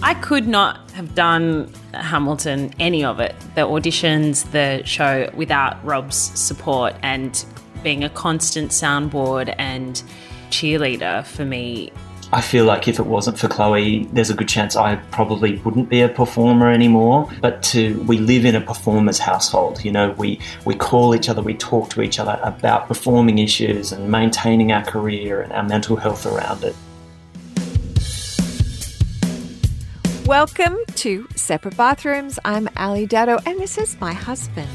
I could not have done Hamilton, any of it, the auditions, the show, without Rob's support and being a constant soundboard and cheerleader for me. I feel like if it wasn't for Chloé, there's a good chance I probably wouldn't be a performer anymore. But we live in a performer's household. You know, we call each other, we talk to each other about performing issues and maintaining our career and our mental health around it. Welcome to Separate Bathrooms. I'm Brahe-Daddo and this is my husband.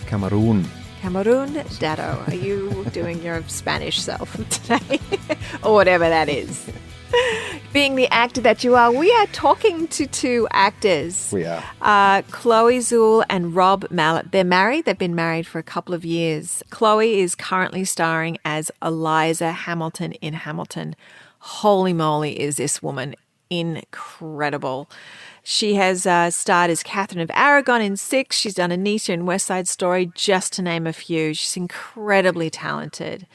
Cameroon Daddo. Are you doing your Spanish self today? Or whatever that is. Being the actor that you are, we are talking to two actors. We are. Chloé Zuel and Rob Mallett. They're married. They've been married for a couple of years. Chloé is currently starring as Eliza Hamilton in Hamilton. Holy moly, is this woman incredible. She has starred as Catherine of Aragon in Six. She's done Anita in West Side Story, just to name a few. She's incredibly talented.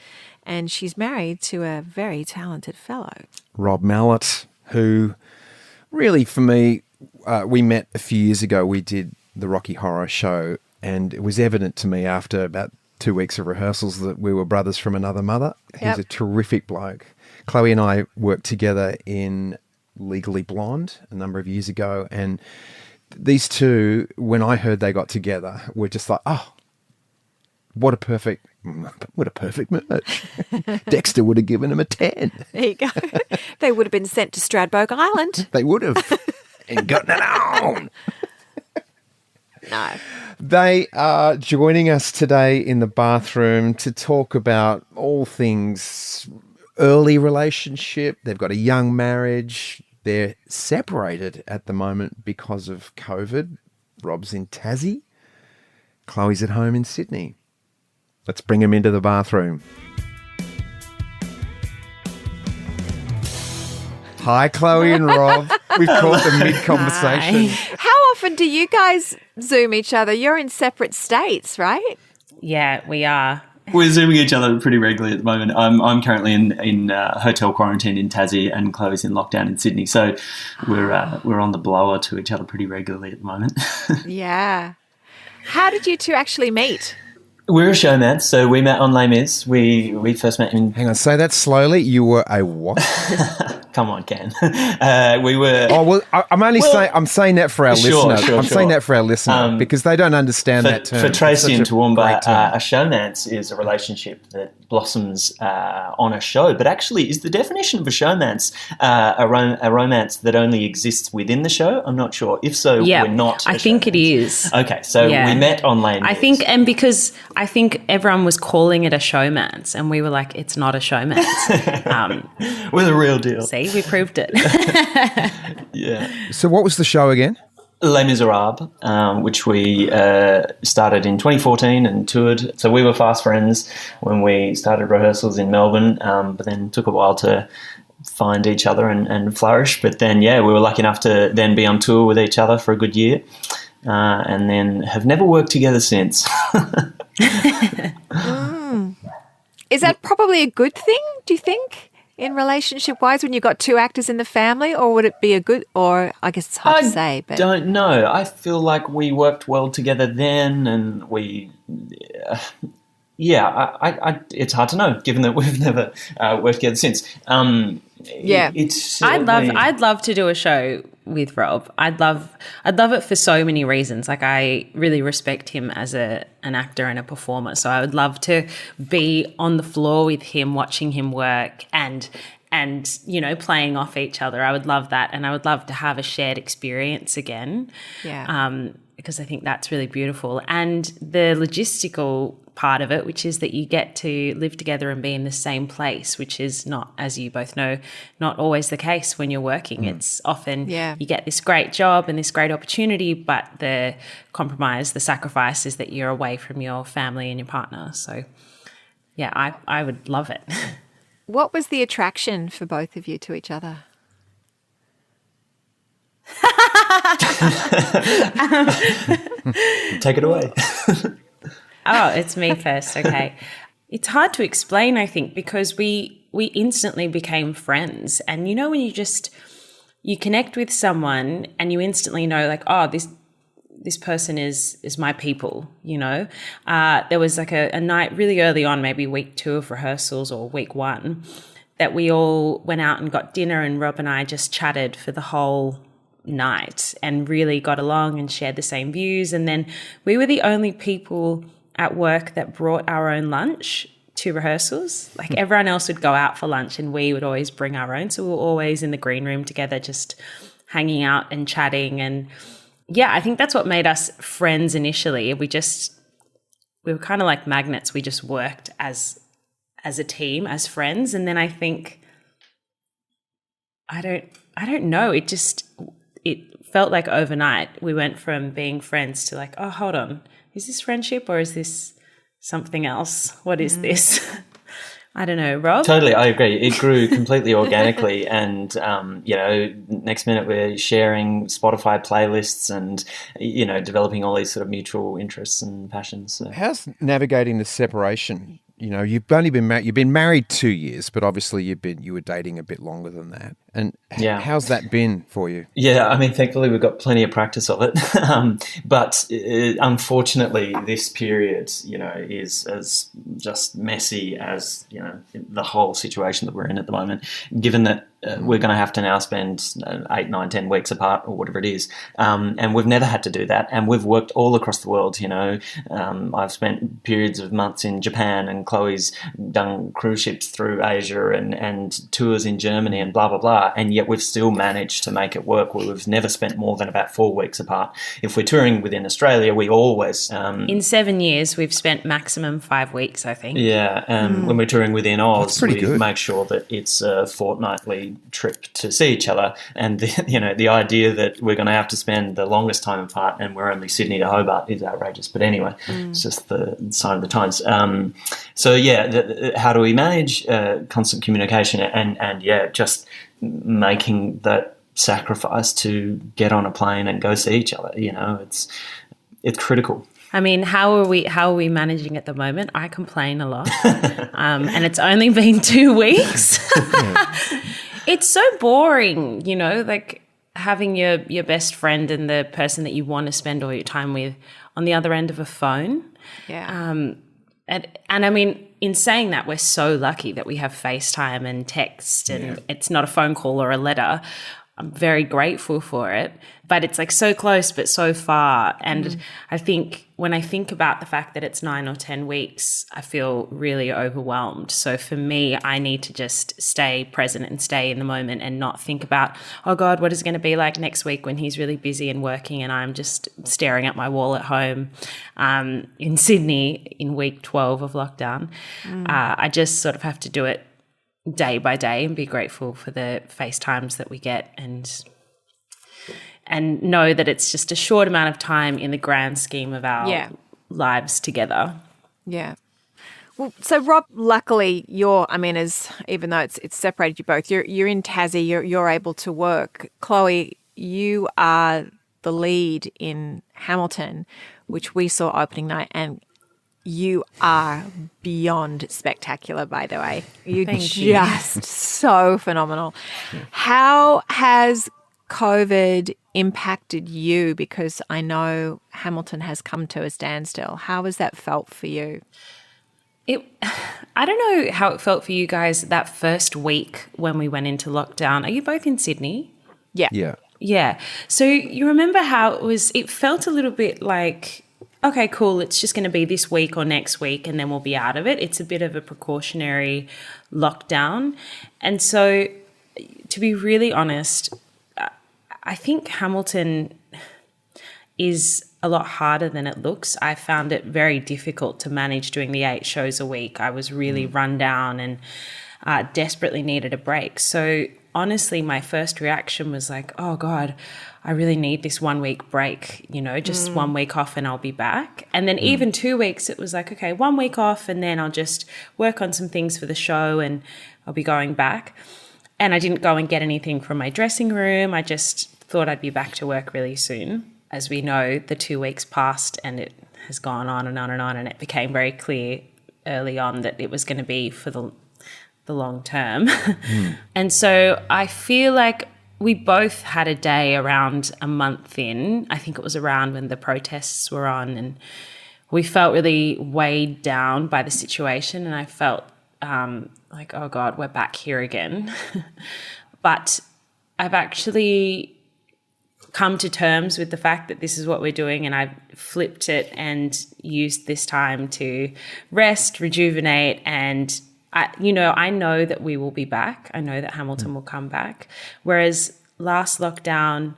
And she's married to a very talented fellow. Rob Mallett, who really, for me, we met a few years ago. We did the Rocky Horror Show, and it was evident to me after about 2 weeks of rehearsals that we were brothers from another mother. Yep. He's a terrific bloke. Chloé and I worked together in Legally Blonde a number of years ago, and these two, when I heard they got together, were just like, oh, what a perfect match. Dexter would have given him a 10. There you go. They would have been sent to Stradbroke Island. They would have. And gotten it on. No. They are joining us today in the bathroom to talk about all things early relationship. They've got a young marriage. They're separated at the moment because of COVID. Rob's in Tassie. Chloé's at home in Sydney. Let's bring them into the bathroom. Hi, Chloé and Rob. We've caught them mid-conversation. How often do you guys Zoom each other? You're in separate states, right? Yeah, we are. We're Zooming each other pretty regularly at the moment. I'm currently in hotel quarantine in Tassie, and Chloé's in lockdown in Sydney. So we're on the blower to each other pretty regularly at the moment. Yeah. How did you two actually meet? We're a showman, so we met on Les Mis. We first met in... Hang on, say that slowly. You were a what? Come on, Ken. We were... Oh, well, I'm saying that for our listener. I'm saying that for our listener because they don't understand that term. For Tracy and Toowoomba, a showmance is a relationship that blossoms on a show, but actually is the definition of a showmance a romance that only exists within the show? I'm not sure. If so, we're not I think it is. Okay, so we met on Les Mis. I think, and because I think everyone was calling it a showmance, and we were like, it's not a showmance. We're the real deal. See, we proved it. Yeah. So what was the show again? Les Miserables, which we started in 2014 and toured. So we were fast friends when we started rehearsals in Melbourne, but then took a while to find each other and flourish. But then, we were lucky enough to then be on tour with each other for a good year, and then have never worked together since. Is that probably a good thing, do you think, in relationship-wise, when you've got two actors in the family, or would it be a good, or I guess it's hard to say. But I don't know. I feel like we worked well together then, and we, it's hard to know, given that we've never worked together since. I'd love to do a show with Rob. I'd love it for so many reasons. Like, I really respect him as an actor and a performer. So I would love to be on the floor with him, watching him work and playing off each other. I would love that, and I would love to have a shared experience again. Yeah. Because I think that's really beautiful. And the logistical part of it, which is that you get to live together and be in the same place, which is not, as you both know, not always the case when you're working. It's often you get this great job and this great opportunity, but the compromise, the sacrifice is that you're away from your family and your partner. So, I would love it. What was the attraction for both of you to each other? Take it away. Oh, it's me first. Okay. It's hard to explain, I think, because we instantly became friends. And when you just you connect with someone and you instantly know, like, oh, this person is my people, you know. There was like a night really early on, maybe week 2 of rehearsals or week 1, that we all went out and got dinner, and Rob and I just chatted for the whole night and really got along and shared the same views. And then we were the only people at work that brought our own lunch to rehearsals. Like everyone else would go out for lunch and we would always bring our own. So we were always in the green room together, just hanging out and chatting. And yeah, I think that's what made us friends initially. We were kind of like magnets. We just worked as a team, as friends. And then I think, I don't know. It felt like overnight we went from being friends to like, oh, hold on. Is this friendship or is this something else? What is this? I don't know, Rob? Totally, I agree. It grew completely organically, and next minute we're sharing Spotify playlists and developing all these sort of mutual interests and passions. So. How's navigating the separation? You know, you've only been married. You've been married 2 years, but obviously you were dating a bit longer than that. And how's that been for you? Yeah, I mean, thankfully we've got plenty of practice of it. But unfortunately, this period, is as just messy as the whole situation that we're in at the moment. Given that we're going to have to now spend 8, 9, 10 weeks apart or whatever it is, and we've never had to do that. And we've worked all across the world. I've spent periods of months in Japan, and Chloe's done cruise ships through Asia and tours in Germany and blah blah blah. And yet we've still managed to make it work. We've never spent more than about 4 weeks apart. If we're touring within Australia, we always in 7 years we've spent maximum 5 weeks, I think. Yeah, when we're touring within Oz, we good. make sure that it's a fortnightly trip to see each other. And the idea that we're going to have to spend the longest time apart and we're only Sydney to Hobart is outrageous. But anyway, it's just the sign of the times. How do we manage constant communication and just making that sacrifice to get on a plane and go see each other? It's critical. I mean, how are we managing at the moment? I complain a lot, and it's only been 2 weeks. It's so boring, like having your best friend and the person that you want to spend all your time with on the other end of a phone. Yeah. And I mean, in saying that, we're so lucky that we have FaceTime and text, and it's not a phone call or a letter. I'm very grateful for it, but it's like so close but so far. And I think when I think about the fact that it's 9 or 10 weeks, I feel really overwhelmed. So for me, I need to just stay present and stay in the moment and not think about, oh God, what is it going to be like next week when he's really busy and working and I'm just staring at my wall at home in Sydney in week 12 of lockdown. I just sort of have to do it day by day and be grateful for the FaceTimes that we get and know that it's just a short amount of time in the grand scheme of our lives together. Yeah. Well, so Rob, luckily even though it's separated you both, you're in Tassie, you're able to work. Chloé, you are the lead in Hamilton, which we saw opening night, and you are beyond spectacular, by the way. You're just so phenomenal. How has COVID impacted you? Because I know Hamilton has come to a standstill. How has that felt for you? I don't know how it felt for you guys that first week when we went into lockdown. Are you both in Sydney? Yeah. Yeah. So you remember how it felt a little bit like, okay, cool, it's just going to be this week or next week and then we'll be out of it. It's a bit of a precautionary lockdown. And so to be really honest, I think Hamilton is a lot harder than it looks. I found it very difficult to manage doing the 8 shows a week. I was really run down and desperately needed a break. So honestly, my first reaction was like, oh God, I really need this 1 week break, just 1 week off and I'll be back. And then even 2 weeks, it was like, okay, 1 week off and then I'll just work on some things for the show and I'll be going back. And I didn't go and get anything from my dressing room. I just thought I'd be back to work really soon. As we know, the 2 weeks passed and it has gone on and on and on, and it became very clear early on that it was going to be for the long term. And so I feel like we both had a day around a month in. I think it was around when the protests were on, and we felt really weighed down by the situation, and I felt like, oh God, we're back here again. But I've actually come to terms with the fact that this is what we're doing, and I've flipped it and used this time to rest, rejuvenate, and I know that we will be back. I know that Hamilton will come back. Whereas last lockdown,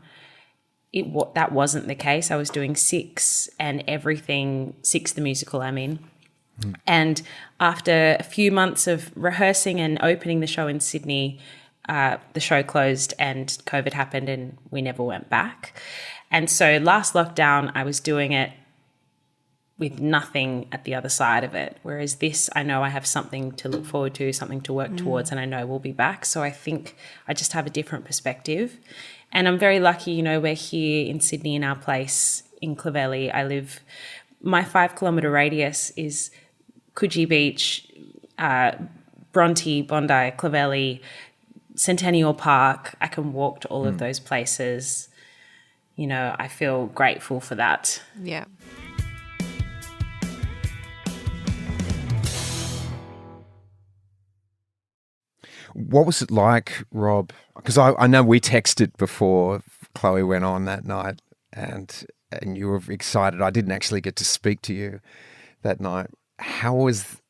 that wasn't the case. I was doing Six and everything, Six the musical, I mean. And after a few months of rehearsing and opening the show in Sydney, the show closed and COVID happened and we never went back. And so last lockdown, I was doing it with nothing at the other side of it. Whereas this, I know I have something to look forward to, something to work towards, and I know we'll be back. So I think I just have a different perspective. And I'm very lucky, we're here in Sydney in our place in Clovelly. My 5 kilometre radius is Coogee Beach, Bronte, Bondi, Clovelly, Centennial Park. I can walk to all of those places. I feel grateful for that. Yeah. What was it like, Rob? Because I know we texted before Chloé went on that night, and you were excited. I didn't actually get to speak to you that night. How was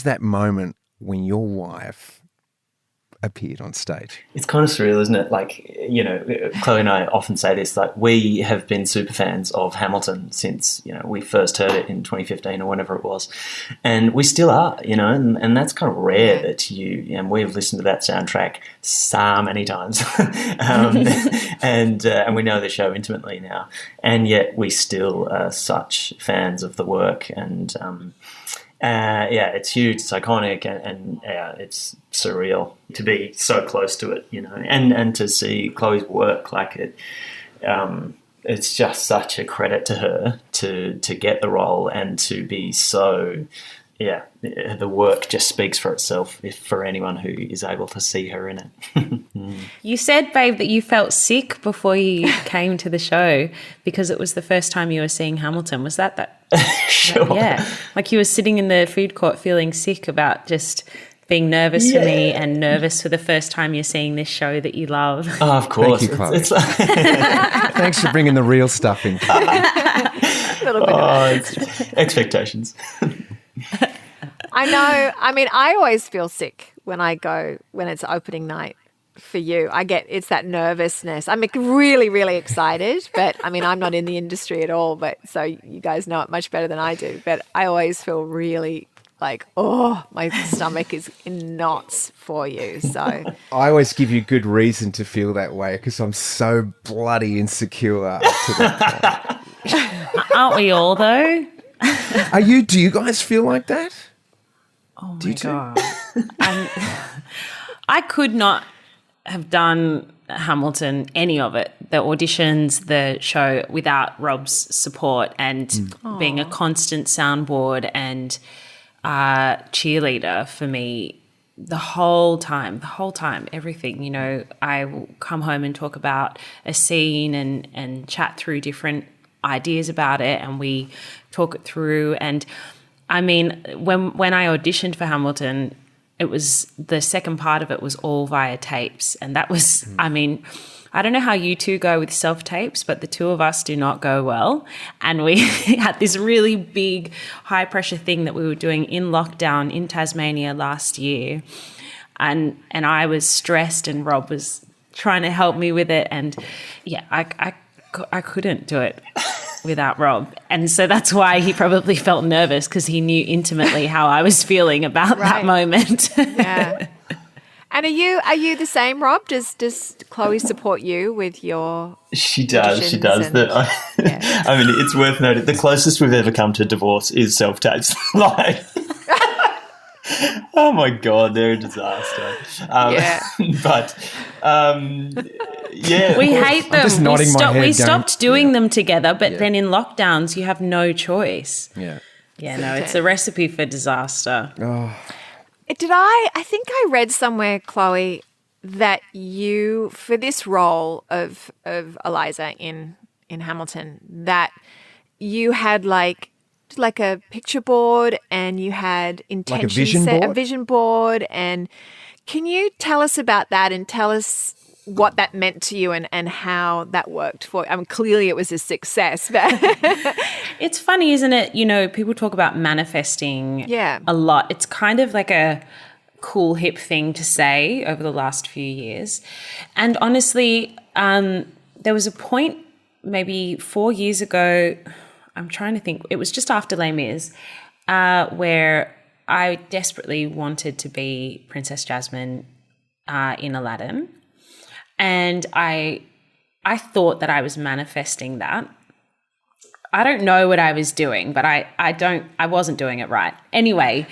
that moment when your wife appeared on stage? It's kind of surreal, isn't it? Like, Chloé and I often say this, like, we have been super fans of Hamilton since, we first heard it in 2015 or whenever it was. And we still are, and that's kind of rare that and we've listened to that soundtrack so many times. And we know the show intimately now. And yet we still are such fans of the work, and it's huge, it's iconic, and it's surreal to be so close to it, and to see Chloé's work, like it. It's just such a credit to her to get the role and to be so. Yeah, the work just speaks for itself for anyone who is able to see her in it. You said, babe, that you felt sick before you came to the show because it was the first time you were seeing Hamilton. Was that? Sure. Yeah. Like you were sitting in the food court feeling sick about just being nervous for me and nervous for the first time you're seeing this show that you love. Oh, of course. Thank you, Chloé. Thanks for bringing the real stuff in. Expectations. I know. I mean, I always feel sick when it's opening night for you. It's that nervousness. I'm really, really excited, but I mean, I'm not in the industry at all, but so you guys know it much better than I do. But I always feel really like, my stomach is in knots for you. So I always give you good reason to feel that way because I'm so bloody insecure up to that point. Aren't we all, though? Do you guys feel like that? Oh my God. I could not have done Hamilton, any of it, the auditions, the show, without Rob's support and being a constant soundboard and cheerleader for me the whole time, everything. I will come home and talk about a scene and chat through different ideas about it, and we talk it through. And I mean, when I auditioned for Hamilton, it was the second part of it was all via tapes. And that was, I mean, I don't know how you two go with self-tapes, but the two of us do not go well. And we had this really big high-pressure thing that we were doing in lockdown in Tasmania last year. And I was stressed and Rob was trying to help me with it. And, yeah, I couldn't do it without Rob. And so that's why he probably felt nervous, because he knew intimately how I was feeling about that moment. Yeah. And are you the same, Rob? Does Chloé support you with your She does. I mean, it's worth noting the closest we've ever come to divorce is self-tapes. Oh my God, they're a disaster. We hate them. Just nodding my head we stopped doing them together, but then in lockdowns you have no choice. Yeah. Yeah, no, it's a recipe for disaster. Oh. I think I read somewhere, Chloé, that you, for this role of Eliza in Hamilton, that you had like a picture board and you had intention board? A vision board. And can you tell us about that and tell us what that meant to you and how that worked for you? I mean, clearly it was a success. But it's funny, isn't it? You know, people talk about manifesting a lot. It's kind of like a cool, hip thing to say over the last few years. And honestly, there was a point maybe 4 years ago, I'm trying to think, it was just after Les Mis, where I desperately wanted to be Princess Jasmine in Aladdin. And I thought that I was manifesting that. I don't know what I was doing, but I wasn't doing it right. Anyway,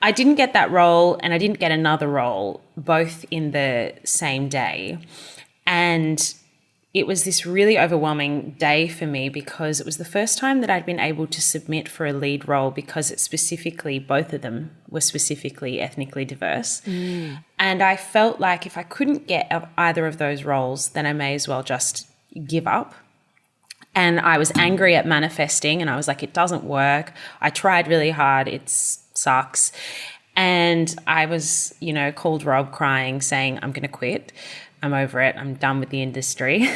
I didn't get that role and I didn't get another role, both in the same day. And it was this really overwhelming day for me because it was the first time that I'd been able to submit for a lead role because both of them were specifically ethnically diverse. And I felt like if I couldn't get either of those roles, then I may as well just give up. And I was angry at manifesting and I was like, it doesn't work. I tried really hard. It sucks. And I was, called Rob crying, saying, I'm going to quit. I'm over it. I'm done with the industry.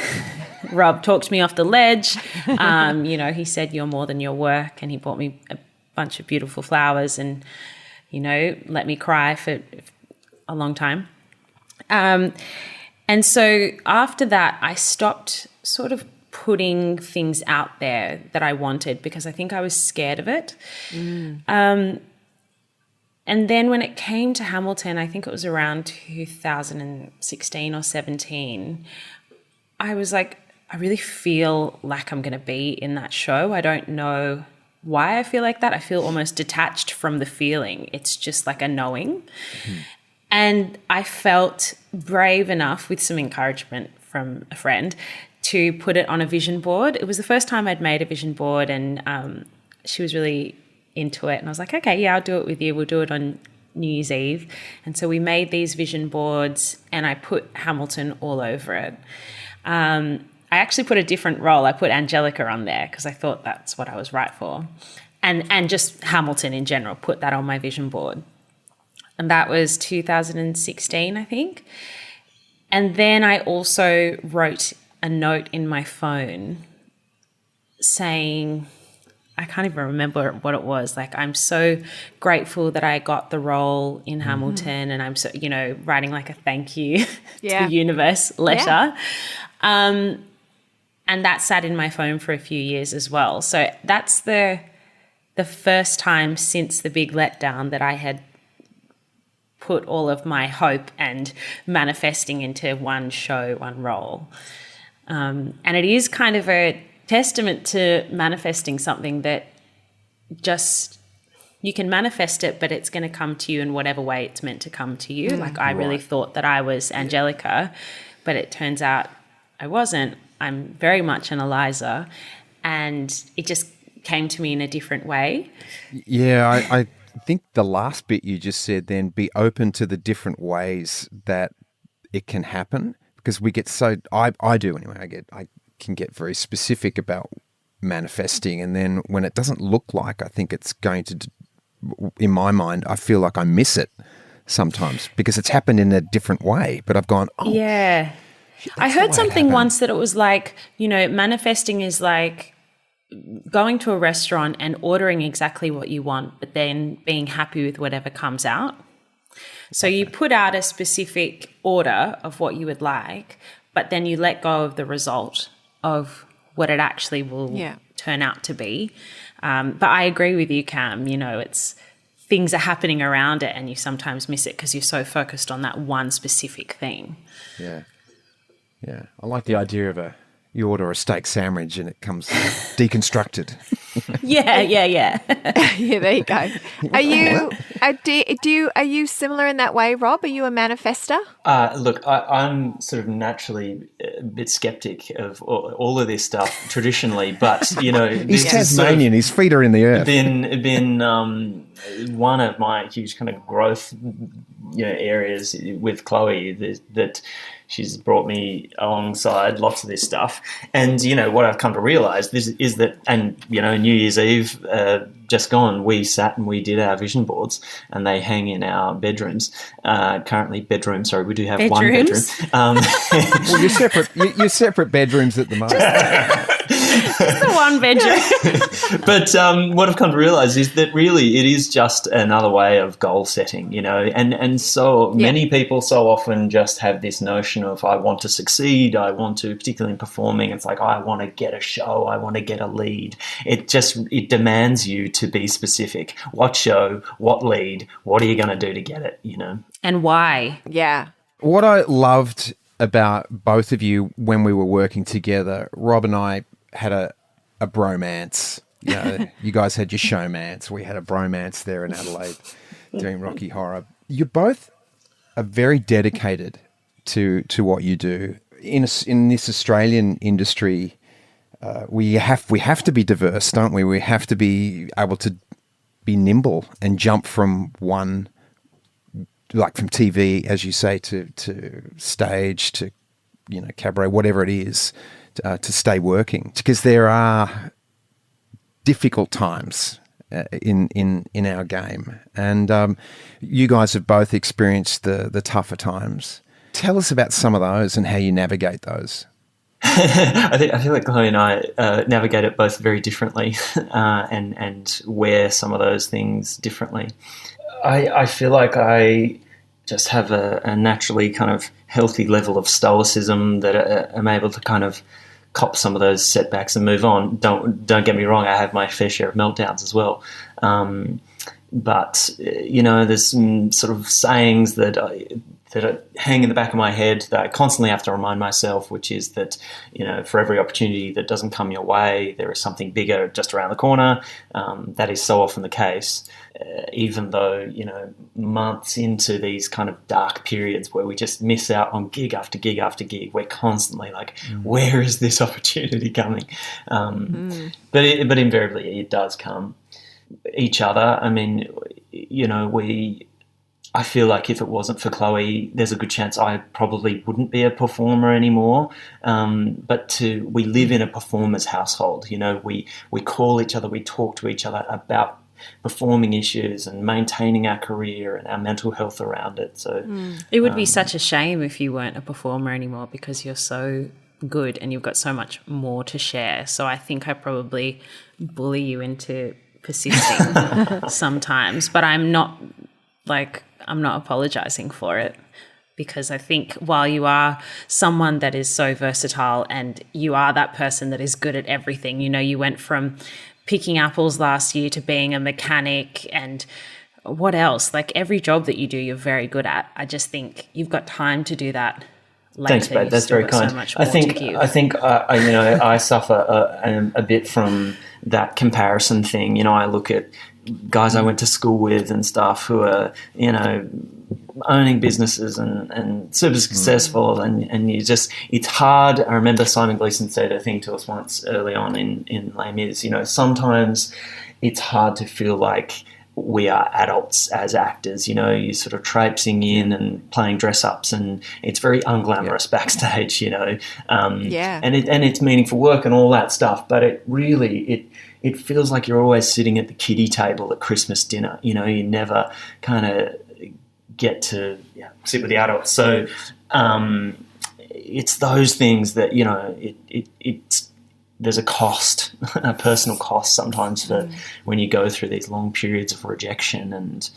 Rob talked me off the ledge. He said, you're more than your work. And he bought me a bunch of beautiful flowers and, let me cry for a long time. And so after that, I stopped sort of putting things out there that I wanted because I think I was scared of it. And then when it came to Hamilton, I think it was around 2016 or 17, I was like, I really feel like I'm going to be in that show. I don't know why I feel like that. I feel almost detached from the feeling. It's just like a knowing. And I felt brave enough, with some encouragement from a friend, to put it on a vision board. It was the first time I'd made a vision board and she was really into it. And I was like, okay, yeah, I'll do it with you. We'll do it on New Year's Eve. And so we made these vision boards and I put Hamilton all over it. I actually put a different role. I put Angelica on there because I thought that's what I was right for. And just Hamilton in general, put that on my vision board. And that was 2016, I think. And then I also wrote a note in my phone saying, I can't even remember what it was. Like, I'm so grateful that I got the role in Hamilton and I'm so, writing like a thank you to the universe letter. And that sat in my phone for a few years as well. So that's the first time since the big letdown that I had put all of my hope and manifesting into one show, one role. And it is kind of a testament to manifesting something that just you can manifest it, but it's going to come to you in whatever way it's meant to come to you. Like I really thought that I was Angelica, but it turns out I wasn't. I'm very much an Eliza, and it just came to me in a different way. Yeah, I think the last bit you just said then, be open to the different ways that it can happen, because we get so, I do anyway, I can get very specific about manifesting, and then when it doesn't look like I think it's going to, in my mind, I feel like I miss it sometimes because it's happened in a different way, but I've gone, oh. Yeah. I heard something once that it was like, manifesting is like going to a restaurant and ordering exactly what you want, but then being happy with whatever comes out. So you put out a specific order of what you would like, but then you let go of the result of what it actually will turn out to be. But I agree with you, Cam. It's things are happening around it and you sometimes miss it because you're so focused on that one specific thing. Yeah. Yeah. I like the idea of you order a steak sandwich and it comes deconstructed. Yeah. Yeah, there you go. Are you similar in that way, Rob? Are you a manifester? Look, I'm sort of naturally a bit skeptic of all of this stuff traditionally, but he's Tasmanian. His feet are in the earth. Been one of my huge kind of growth areas with Chloé that she's brought me alongside lots of this stuff. And, what I've come to realise is that, and, New Year's Eve just gone, we sat and we did our vision boards, and they hang in our bedrooms. Currently, we do have one bedroom. Well, you're separate bedrooms at the moment. Just the one bedroom. But what I've come to realise is that really it is just another way of goal setting, and so many people so often just have this notion of, I want to succeed, I want to, particularly in performing, it's like, I want to get a show, I want to get a lead. It demands you to be specific. What show, what lead, what are you going to do to get it, And why? Yeah. What I loved about both of you when we were working together, Rob and I had a bromance. You guys had your showmance. We had a bromance there in Adelaide doing Rocky Horror. You both are very dedicated to what you do. In this Australian industry, we have to be diverse, don't we? We have to be able to be nimble and jump from one, like from TV, as you say, to stage, to cabaret, whatever it is, to stay working, because there are difficult times in our game, and you guys have both experienced the tougher times. Tell us about some of those and how you navigate those. I feel like Chloé and I navigate it both very differently, and wear some of those things differently. I feel like I just have a naturally kind of healthy level of stoicism that I'm able to kind of cop some of those setbacks and move on. Don't get me wrong, I have my fair share of meltdowns as well. But there's some sort of sayings that hang in the back of my head that I constantly have to remind myself, which is that, for every opportunity that doesn't come your way, there is something bigger just around the corner. That is so often the case, even though, months into these kind of dark periods where we just miss out on gig after gig after gig, we're constantly like, where is this opportunity coming? But invariably it does come. Each other, I mean, I feel like if it wasn't for Chloé, there's a good chance I probably wouldn't be a performer anymore. But we live in a performer's household. We call each other, we talk to each other about performing issues and maintaining our career and our mental health around it. So it would be such a shame if you weren't a performer anymore, because you're so good and you've got so much more to share. So I think I probably bully you into persisting sometimes, but I'm not apologizing for it, because I think while you are someone that is so versatile and you are that person that is good at everything, you went from picking apples last year to being a mechanic, and what else? Like every job that you do, you're very good at. I just think you've got time to do that later. Thanks, babe. That's very kind. So much more to give. I think I suffer a bit from that comparison thing. I look at guys I went to school with and stuff who are, owning businesses and super successful, and it's hard. I remember Simon Gleeson said a thing to us once early on in Les Mis, sometimes it's hard to feel like we are adults as actors, you're sort of traipsing in and playing dress-ups, and it's very unglamorous backstage, and it's meaningful work and all that stuff, but it feels like you're always sitting at the kiddie table at Christmas dinner. You never kind of get to sit with the adults. So it's those things that, it's there's a cost, a personal cost sometimes for when you go through these long periods of rejection and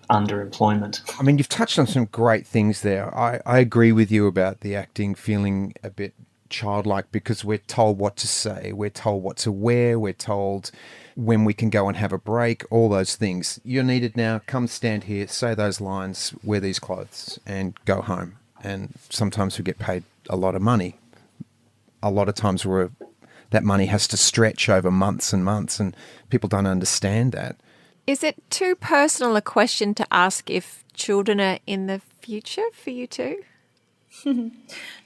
underemployment. I mean, you've touched on some great things there. I agree with you about the acting feeling a bit childlike, because we're told what to say, we're told what to wear, we're told when we can go and have a break, all those things. You're needed now, come stand here, say those lines, wear these clothes and go home. And sometimes we get paid a lot of money. A lot of times that money has to stretch over months and months, and people don't understand that. Is it too personal a question to ask if children are in the future for you too?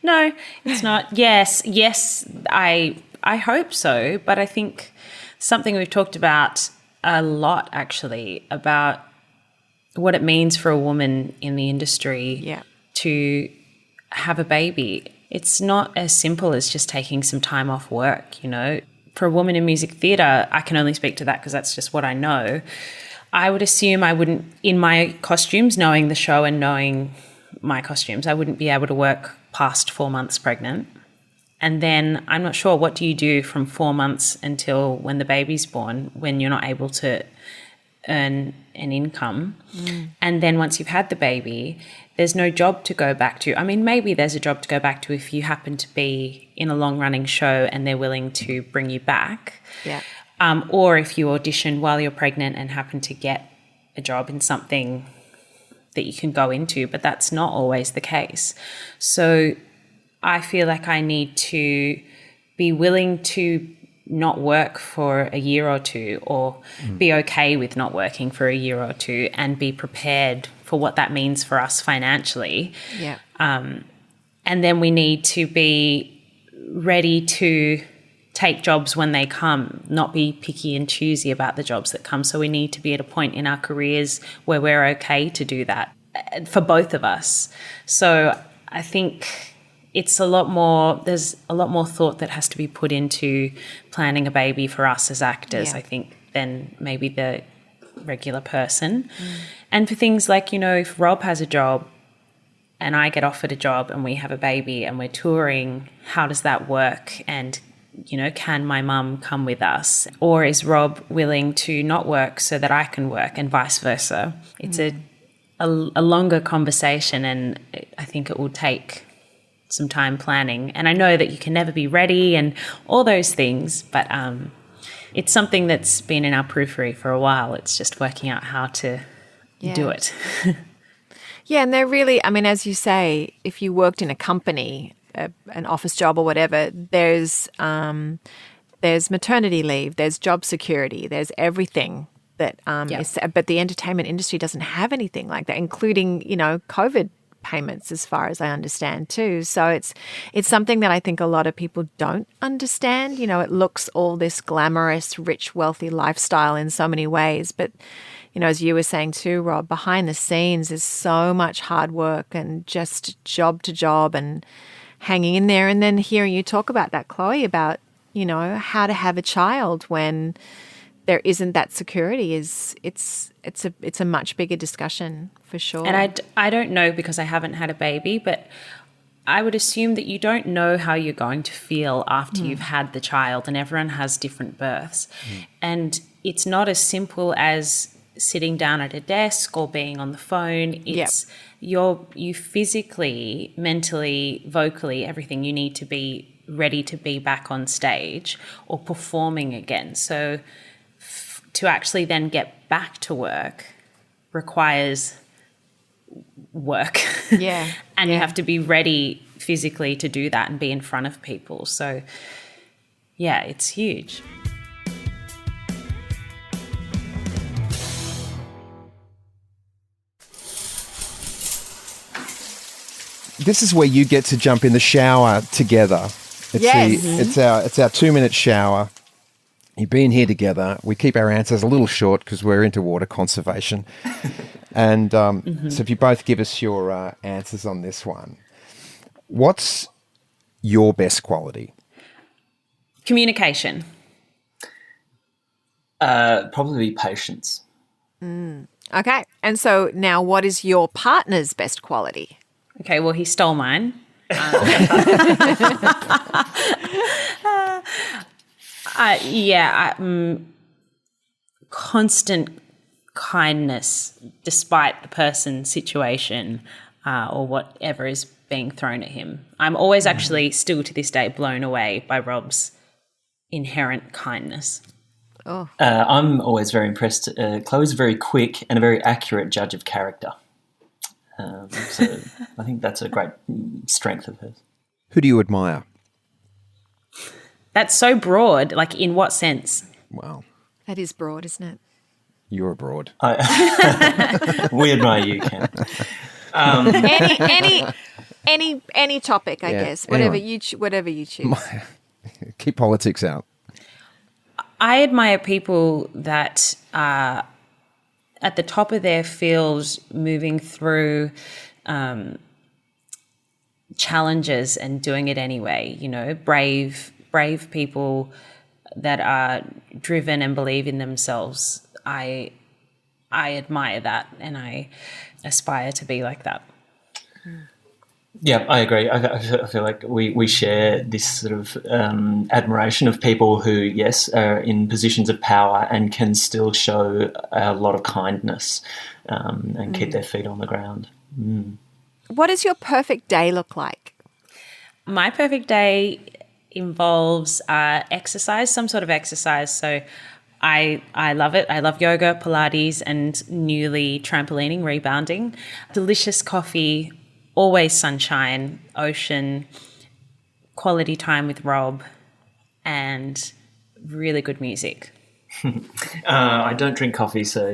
No, it's not. Yes, I hope so, but I think something we've talked about a lot, actually, about what it means for a woman in the industry to have a baby. It's not as simple as just taking some time off work, you know. For a woman in music theatre, I can only speak to that because that's just what I know. I would assume I wouldn't, in my costumes, knowing the show and knowing my costumes, I wouldn't be able to work past 4 months pregnant. And then I'm not sure, what do you do from 4 months until when the baby's born, when you're not able to earn an income? And then once you've had the baby, there's no job to go back to. I mean, maybe there's a job to go back to if you happen to be in a long-running show and they're willing to bring you back. Yeah. Or if you audition while you're pregnant and happen to get a job in something that you can go into, but that's not always the case. So I feel like I need to be willing to not work for a year or two, or be okay with not working for a year or two, and be prepared for what that means for us financially. Yeah. And then we need to be ready to take jobs when they come, not be picky and choosy about the jobs that come. So we need to be at a point in our careers where we're okay to do that for both of us. So I think it's a lot more, there's a lot more thought that has to be put into planning a baby for us as actors, I think, than maybe the regular person. And for things like, you know, if Rob has a job and I get offered a job and we have a baby and we're touring, how does that work? And, you know, can my mum come with us? Or is Rob willing to not work so that I can work, and vice versa? It's a longer conversation, and I think it will take some time planning. And I know that you can never be ready and all those things, but it's something that's been in our periphery for a while. It's just working out how to do it. Yeah, and they're really, I mean, as you say, if you worked in a company, an office job or whatever, there's maternity leave, there's job security, there's everything that is, but the entertainment industry doesn't have anything like that, including, you know, COVID payments, as far as I understand too. So it's something that I think a lot of people don't understand. You know, it looks all this glamorous, rich, wealthy lifestyle in so many ways, but you know, as you were saying too, Rob, behind the scenes is so much hard work and just job to job and hanging in there. And then hearing you talk about that, Chloé, about, you know, how to have a child when there isn't that security, it's a much bigger discussion for sure. And I don't know, because I haven't had a baby, but I would assume that you don't know how you're going to feel after you've had the child, and everyone has different births. And it's not as simple as sitting down at a desk or being on the phone. It's you physically, mentally, vocally, everything, you need to be ready to be back on stage or performing again. So to actually then get back to work requires work. Yeah. And you have to be ready physically to do that and be in front of people. So, yeah, it's huge. This is where you get to jump in the shower together. It's our 2-minute shower. You've been here together. We keep our answers a little short because we're into water conservation. And so if you both give us your answers on this one. What's your best quality? Communication. Probably patience. Okay. And so now, what is your partner's best quality? Okay, well, he stole mine. Constant kindness despite the person's situation or whatever is being thrown at him. I'm always actually still to this day blown away by Rob's inherent kindness. Oh. I'm always very impressed. Chloe's very quick and a very accurate judge of character. So I think that's a great strength of hers. Who do you admire? That's so broad. Like, in what sense? Wow. That is broad, isn't it? You're abroad. We admire you, Ken. Any topic, I guess. Whatever you choose. Keep politics out. I admire people that at the top of their field, moving through challenges and doing it anyway. You know, brave people that are driven and believe in themselves. I admire that, and I aspire to be like that. Yeah, I agree. I feel like we share this sort of admiration of people who, yes, are in positions of power and can still show a lot of kindness and keep their feet on the ground. What does your perfect day look like? My perfect day involves exercise, some sort of exercise. So I love it. I love yoga, Pilates, and newly trampolining, rebounding. Delicious coffee, always sunshine, ocean, quality time with Rob, and really good music. I don't drink coffee, so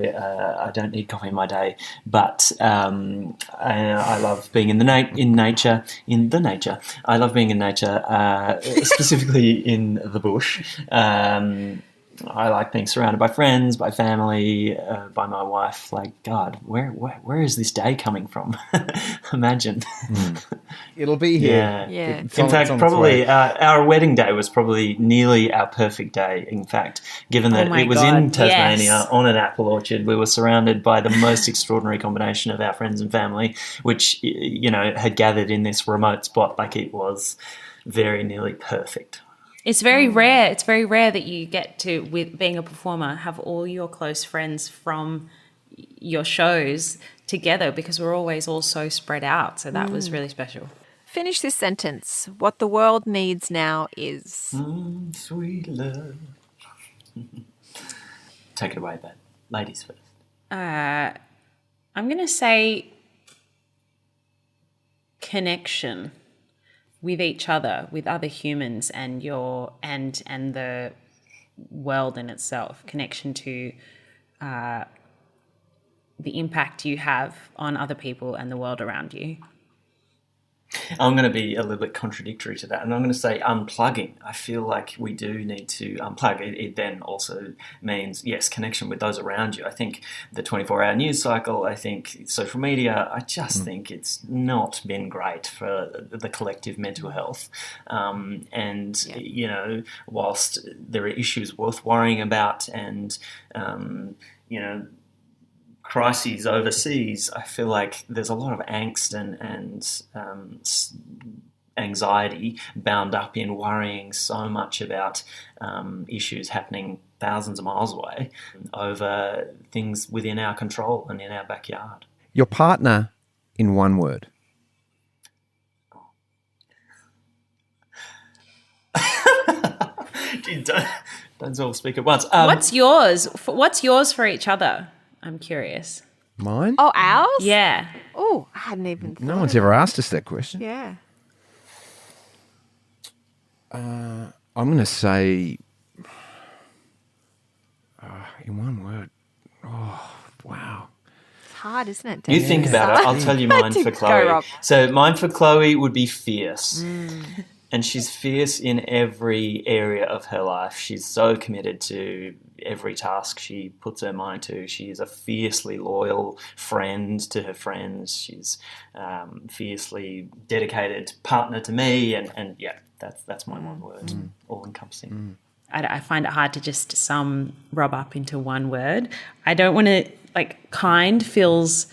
I don't need coffee in my day. But I love being in nature. I love being in nature, specifically in the bush. I like being surrounded by friends, by family, by my wife. Like, God, where is this day coming from? Imagine. It'll be here. Yeah. In fact, probably our wedding day was probably nearly our perfect day. In fact, given that it was in Tasmania on an apple orchard, we were surrounded by the most extraordinary combination of our friends and family, which, you know, had gathered in this remote spot. Like, it was very nearly perfect. It's very rare. It's very rare that you get to, with being a performer, have all your close friends from your shows together, because we're always all so spread out. So that was really special. Finish this sentence. What the world needs now is... Sweet love. Take it away, babe. Ladies first. I'm going to say connection with each other, with other humans, and and the world in itself. Connection to the impact you have on other people and the world around you. I'm going to be a little bit contradictory to that, and I'm going to say unplugging. I feel like we do need to unplug. It then also means, yes, connection with those around you. I think the 24-hour news cycle, I think social media, I just think it's not been great for the collective mental health. You know, whilst there are issues worth worrying about and, you know, crises overseas, I feel like there's a lot of angst and anxiety bound up in worrying so much about issues happening thousands of miles away over things within our control and in our backyard. Your partner in one word. Don't all speak at once. What's yours? What's yours for each other? I'm curious. Mine? Oh, ours? Yeah. Oh, I hadn't even thought No one's ever asked us that question. Yeah. I'm going to say, in one word. Oh, wow. It's hard, isn't it, You David? think about it. I'll tell you mine for Go, Chloe. Rob. So mine for Chloe would be fierce. And she's fierce in every area of her life. She's so committed to every task she puts her mind to. She is a fiercely loyal friend to her friends. She's fiercely dedicated partner to me. And yeah, that's my one word, all-encompassing. I find it hard to just sum Rob up into one word. I don't want to, like, kind feels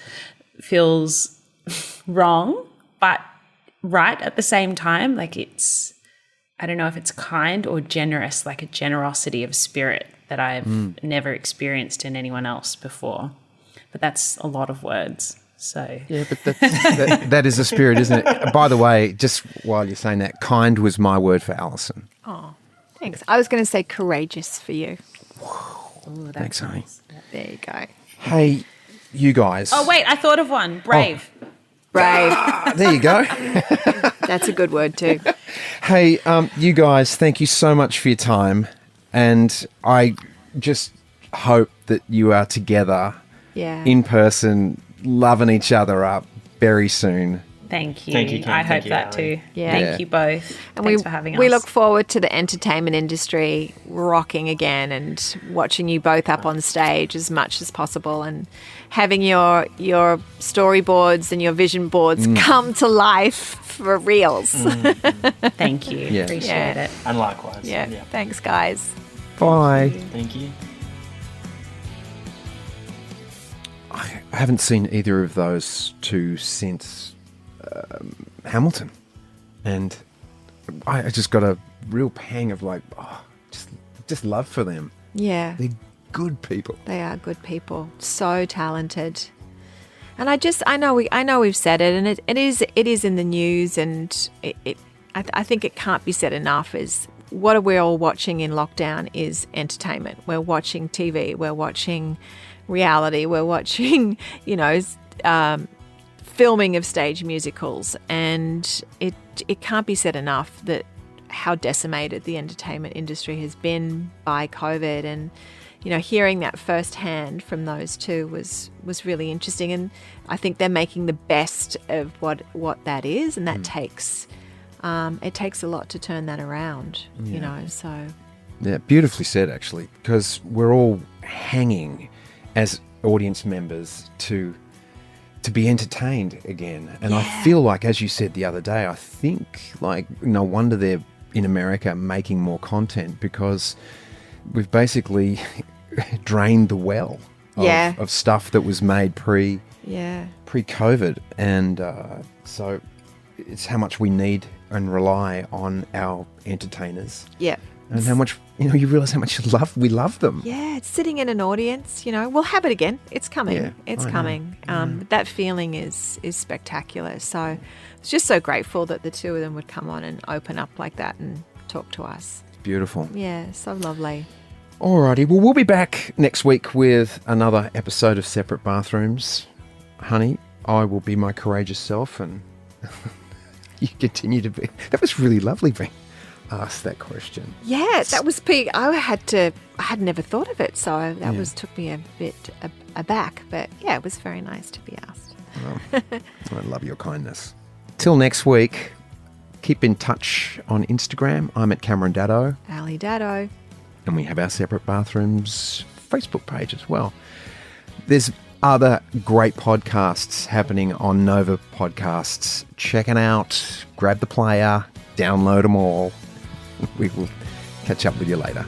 wrong, but right at the same time. Like, it's, I don't know if it's kind or generous, like a generosity of spirit that I've never experienced in anyone else before. But that's a lot of words. So Yeah, but that is a spirit, isn't it? By the way, just while you're saying that, kind was my word for Alison. Oh, thanks. I was going to say courageous for you. ooh, Thanks, that's honey. nice. There you go. Hey, you guys. Oh, wait, I thought of one. Brave. Brave. There you go. That's a good word too. Hey, you guys, thank you so much for your time. And I just hope that you are together Yeah. in person, loving each other up very soon. Thank you. Thank you, Kim. I Thank hope you, that Ali. too. Yeah. Thank you both. And Thanks for having us. We look forward to the entertainment industry rocking again and watching you both up on stage as much as possible and having your storyboards and your vision boards come to life for reals. Thank you. Yeah. Appreciate it. And likewise. Yeah. Thanks, guys. Bye. Thank you. I haven't seen either of those two since Hamilton, and I just got a real pang of like, just love for them. Yeah. They're good people. They are good people. So talented. And I know we've said it, and it is in the news, and I think it can't be said enough. Is what we're all watching in lockdown is entertainment. We're watching TV. We're watching reality. We're watching, filming of stage musicals, and it can't be said enough that how decimated the entertainment industry has been by COVID, and hearing that firsthand from those two was really interesting. And I think they're making the best of what that is, and that takes it takes a lot to turn that around. So Yeah, beautifully said, actually, because we're all hanging as audience members to be entertained again. And I feel like, as you said the other day, I think like no wonder they're in America making more content, because we've basically drained the well of stuff that was made pre-COVID. And so it's how much we need and rely on our entertainers. Yeah. And how much, you realise how much we love them. Yeah, it's sitting in an audience, we'll have it again. It's coming. Yeah, it's I coming. That feeling is spectacular. So I was just so grateful that the two of them would come on and open up like that and talk to us. Beautiful. Yeah, so lovely. Alrighty, well, we'll be back next week with another episode of Separate Bathrooms. Honey, I will be my courageous self, and you continue to be. That was really lovely being asked that question. Yeah, that was big. I had never thought of it, so that took me a bit aback. But yeah, it was very nice to be asked. Well, I love your kindness. Till next week, keep in touch on Instagram. I'm at Brahe-Daddo. Daddo. And we have our Separate Bathrooms Facebook page as well. There's other great podcasts happening on Nova Podcasts. Check it out. Grab the player. Download them all. We will catch up with you later.